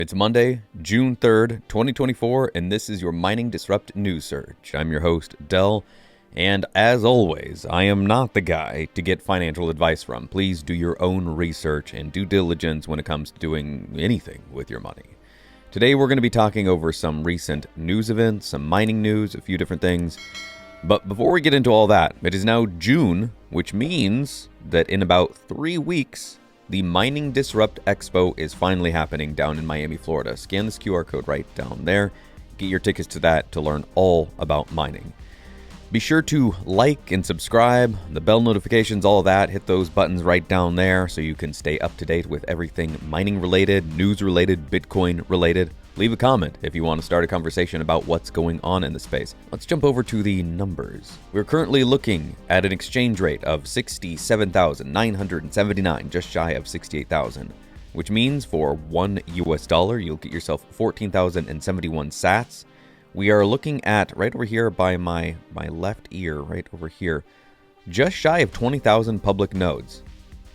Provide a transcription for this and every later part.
It's Monday, June 3rd, 2024, and this is your Mining Disrupt News Search. I'm your host, Del, and as always, I am not the guy to get financial advice from. Please do your own research and due diligence when it comes to doing anything with your money. Today, we're going to be talking over some recent news events, some mining news, a few different things. But before we get into all that, it is now June, which means that in about 3 weeks, the Mining Disrupt Expo is finally happening down in Miami, Florida. Scan this QR code right down there. Get your tickets to that to learn all about mining. Be sure to like and subscribe, the bell notifications, all of that. Hit those buttons right down there so you can stay up to date with everything mining related, news related, Bitcoin related. Leave a comment if you want to start a conversation about what's going on in the space. Let's jump over to the numbers. We're currently looking at an exchange rate of 67,979, just shy of 68,000, which means for $1 you'll get yourself 14,071 sats. We are looking at, right over here by my left ear, right over here, just shy of 20,000 public nodes.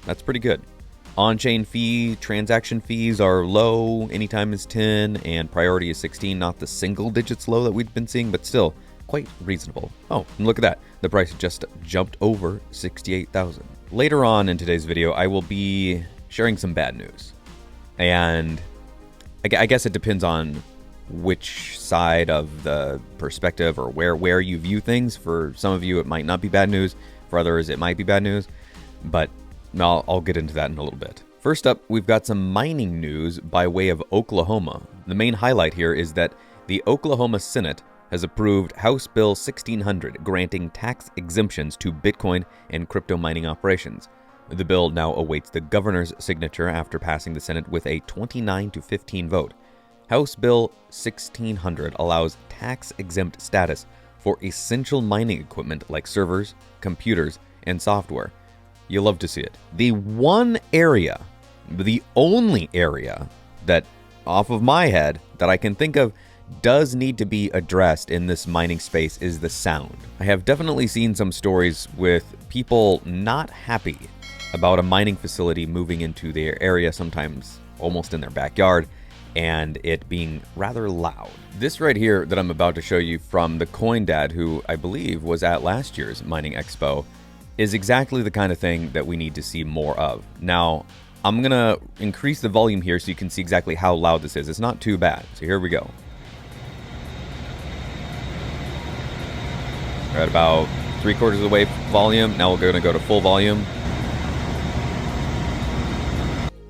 That's pretty good. On-chain fee, transaction fees are low, anytime is 10, and priority is 16, not the single digits low that we've been seeing, but still quite reasonable. Oh, and look at that. The price just jumped over 68,000. Later on in today's video, I will be sharing some bad news. And I guess it depends on which side of the perspective or where you view things. For some of you, it might not be bad news. For others, it might be bad news. But I'll get into that in a little bit. First up, we've got some mining news by way of Oklahoma. The main highlight here is that the Oklahoma Senate has approved House Bill 1600, granting tax exemptions to Bitcoin and crypto mining operations. The bill now awaits the governor's signature after passing the Senate with a 29-15 vote. House Bill 1600 allows tax-exempt status for essential mining equipment like servers, computers, and software. You'll love to see it. The only area that, off of my head, that I can think of does need to be addressed in this mining space is the sound. I have definitely seen some stories with people not happy about a mining facility moving into their area, sometimes almost in their backyard, and it being rather loud. This right here that I'm about to show you from the Coin Dad, who I believe was at last year's Mining Expo, is exactly the kind of thing that we need to see more of. Now, I'm gonna increase the volume here so you can see exactly how loud this is. It's not too bad. So here we go. We're at about 3/4 of the way volume. Now we're gonna go to full volume.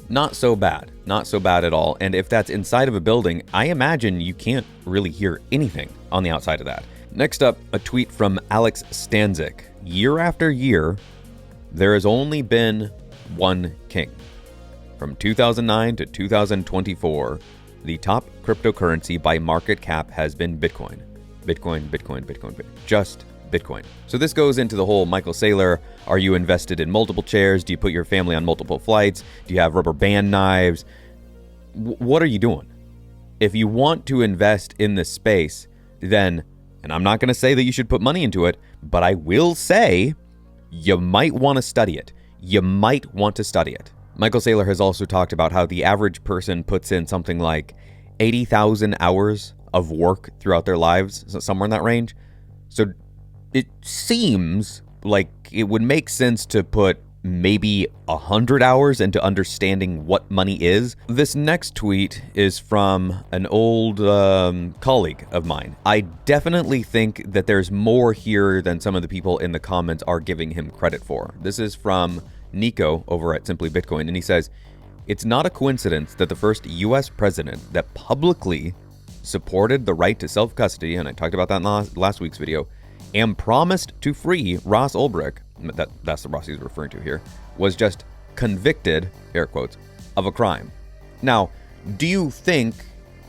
Not so bad. Not so bad at all. And if that's inside of a building, I imagine you can't really hear anything on the outside of that. Next up, a tweet from Alex Stanzik. Year after year, there has only been one king. From 2009 to 2024, the top cryptocurrency by market cap has been Bitcoin. Bitcoin. Just Bitcoin. So this goes into the whole Michael Saylor, are you invested in multiple chairs? Do you put your family on multiple flights? Do you have rubber band knives? What are you doing? If you want to invest in this space, then, and I'm not going to say that you should put money into it, but I will say you might want to study it. Michael Saylor has also talked about how the average person puts in something like 80,000 hours of work throughout their lives, so somewhere in that range. So it seems like it would make sense to put maybe 100 hours into understanding what money is. This next tweet is from an old colleague of mine. I definitely think that there's more here than some of the people in the comments are giving him credit for. This is from Nico over at Simply Bitcoin, and he says, it's not a coincidence that the first US president that publicly supported the right to self-custody, and I talked about that in last week's video, and promised to free Ross Ulbricht, that's the Ross he's referring to here, was just convicted, air quotes, of a crime. Now, do you think,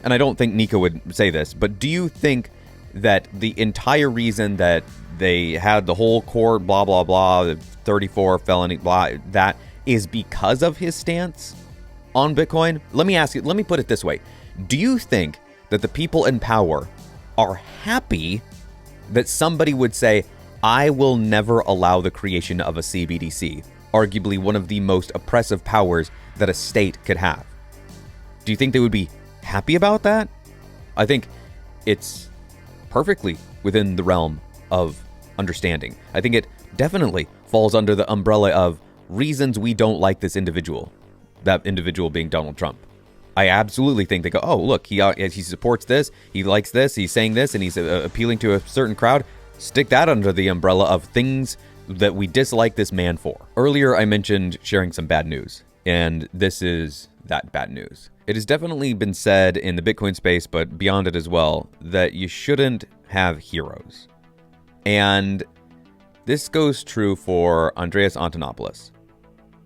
and I don't think Nico would say this, but do you think that the entire reason that they had the whole court, blah, blah, blah, the 34 felony, blah, that is because of his stance on Bitcoin? Let me put it this way. Do you think that the people in power are happy that somebody would say, I will never allow the creation of a CBDC, arguably one of the most oppressive powers that a state could have? Do you think they would be happy about that. I think it's perfectly within the realm of understanding. I think it definitely falls under the umbrella of reasons we don't like this individual, that individual being Donald Trump. I absolutely think they go, oh, look, he supports this, he likes this, he's saying this, and he's appealing to a certain crowd. Stick that under the umbrella of things that we dislike this man for. Earlier, I mentioned sharing some bad news, and this is that bad news. It has definitely been said in the Bitcoin space, but beyond it as well, that you shouldn't have heroes. And this goes true for Andreas Antonopoulos.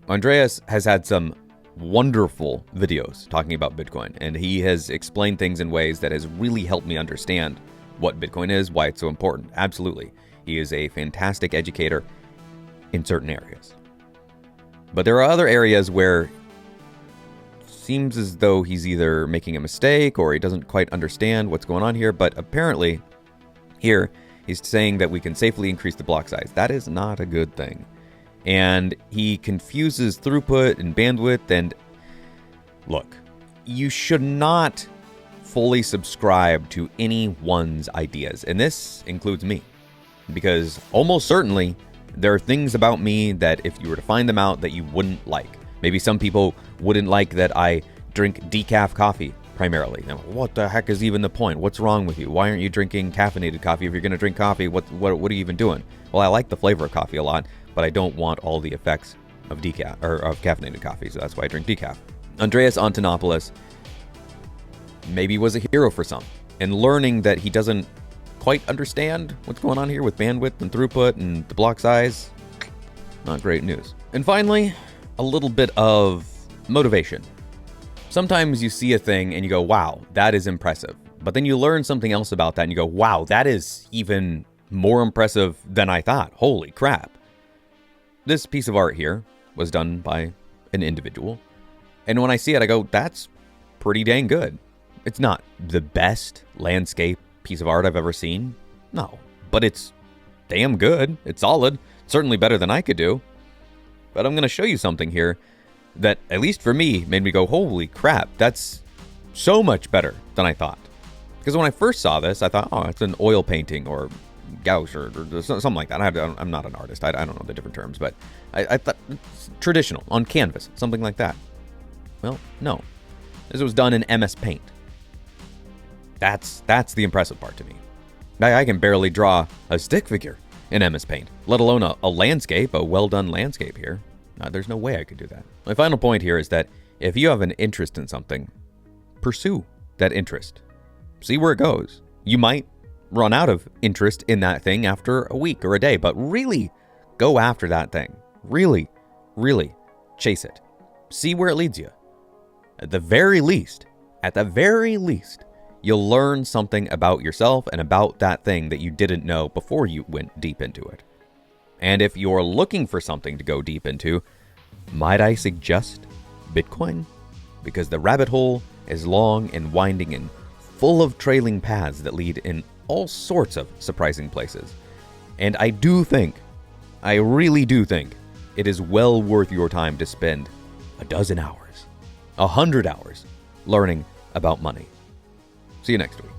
Andreas has had some wonderful videos talking about Bitcoin, and he has explained things in ways that has really helped me understand what Bitcoin is, why it's so important. Absolutely. He is a fantastic educator in certain areas. But there are other areas where it seems as though he's either making a mistake or he doesn't quite understand what's going on here, but apparently here he's saying that we can safely increase the block size. That is not a good thing. And he confuses throughput and bandwidth. And look, you should not fully subscribe to anyone's ideas. And this includes me, because almost certainly there are things about me that if you were to find them out that you wouldn't like. Maybe some people wouldn't like that I drink decaf coffee primarily. Now, what the heck is even the point? What's wrong with you? Why aren't you drinking caffeinated coffee? If you're going to drink coffee, what are you even doing? Well, I like the flavor of coffee a lot, but I don't want all the effects of decaf or of caffeinated coffee, so that's why I drink decaf. Andreas Antonopoulos maybe was a hero for some, and learning that he doesn't quite understand what's going on here with bandwidth and throughput and the block size, not great news. And finally, a little bit of motivation. Sometimes you see a thing and you go, wow, that is impressive. But then you learn something else about that and you go, wow, that is even more impressive than I thought. Holy crap. This piece of art here was done by an individual. And when I see it, I go, that's pretty dang good. It's not the best landscape piece of art I've ever seen. No, but it's damn good. It's solid. Certainly better than I could do. But I'm going to show you something here that, at least for me, made me go, holy crap, that's so much better than I thought. Because when I first saw this, I thought, oh, it's an oil painting or gouache or something like that. I'm not an artist. I don't know the different terms, but I thought it's traditional, on canvas, something like that. Well, no. This was done in MS Paint. That's the impressive part to me. I can barely draw a stick figure in MS Paint, let alone a landscape, a well-done landscape here. There's no way I could do that. My final point here is that if you have an interest in something, pursue that interest. See where it goes. You might run out of interest in that thing after a week or a day, but really go after that thing. Really, really chase it. See where it leads you. At the very least, you'll learn something about yourself and about that thing that you didn't know before you went deep into it. And if you're looking for something to go deep into, might I suggest Bitcoin? Because the rabbit hole is long and winding and full of trailing paths that lead in all sorts of surprising places. And I really do think, it is well worth your time to spend 12 hours, 100 hours learning about money. See you next week.